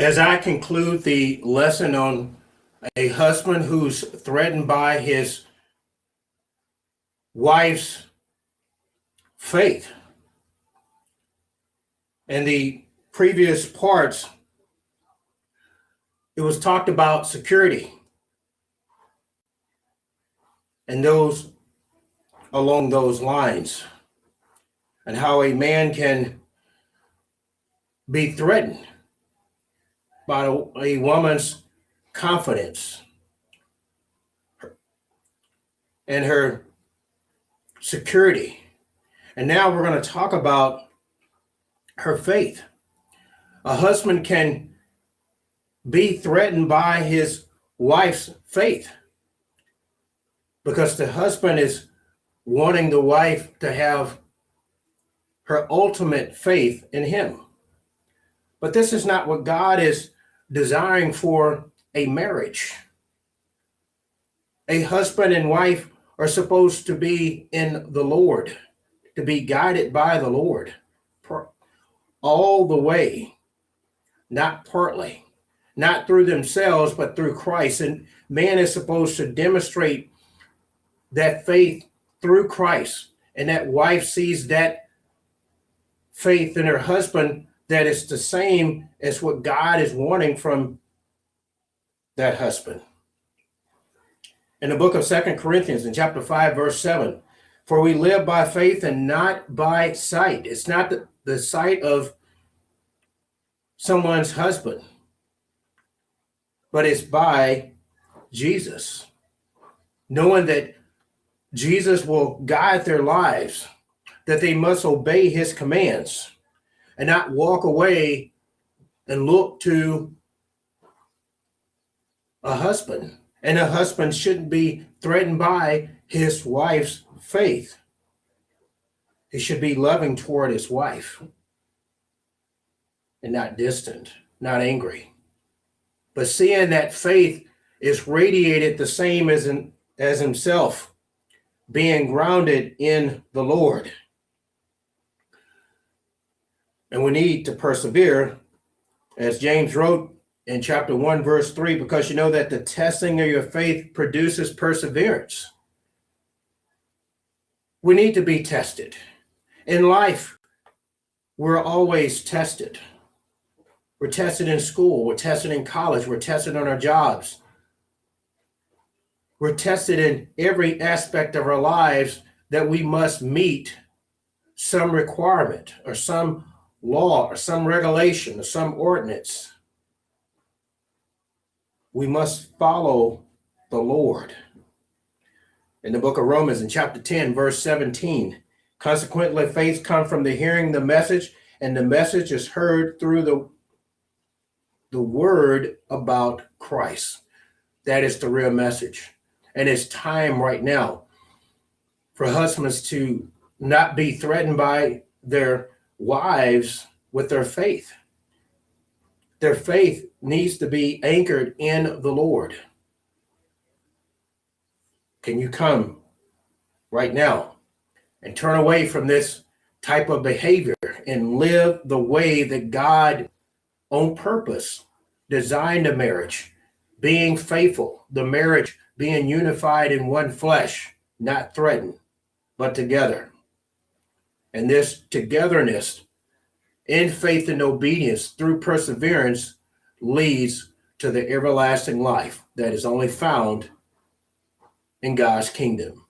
As I conclude the lesson on a husband who's threatened by his wife's faith, in the previous parts, it was talked about security and those along those lines, and how a man can be threatened by a woman's confidence and her security. And now we're going to talk about her faith. A husband can be threatened by his wife's faith because the husband is wanting the wife to have her ultimate faith in him. But this is not what God is desiring for a marriage. A husband and wife are supposed to be in the Lord, to be guided by the Lord all the way, not partly, not through themselves, but through Christ. And man is supposed to demonstrate that faith through Christ. And that wife sees that faith in her husband, that is the same as what God is wanting from that husband. In the book of 2 Corinthians, in chapter 5, verse 7, for we live by faith and not by sight. It's not the sight of someone's husband, but it's by Jesus. Knowing that Jesus will guide their lives, that they must obey his commands and not walk away and look to a husband. And a husband shouldn't be threatened by his wife's faith. He should be loving toward his wife and not distant, not angry. But seeing that faith is radiated the same as himself, being grounded in the Lord. And we need to persevere, as James wrote in chapter 1, verse 3, because you know that the testing of your faith produces perseverance. We need to be tested. In life, we're always tested. We're tested in school. We're tested in college. We're tested on our jobs. We're tested in every aspect of our lives that we must meet some requirement or some law or some regulation or some ordinance. We must follow the Lord. In the book of Romans, in chapter 10, verse 17, consequently, faith comes from the hearing the message, and the message is heard through the word about Christ. That is the real message. And it's time right now for husbands to not be threatened by their wives with their faith. Their faith needs to be anchored in the Lord. Can you come right now and turn away from this type of behavior and live the way that God on purpose designed a marriage, being faithful, the marriage being unified in one flesh, not threatened, but together. And this togetherness in faith and obedience through perseverance leads to the everlasting life that is only found in God's kingdom.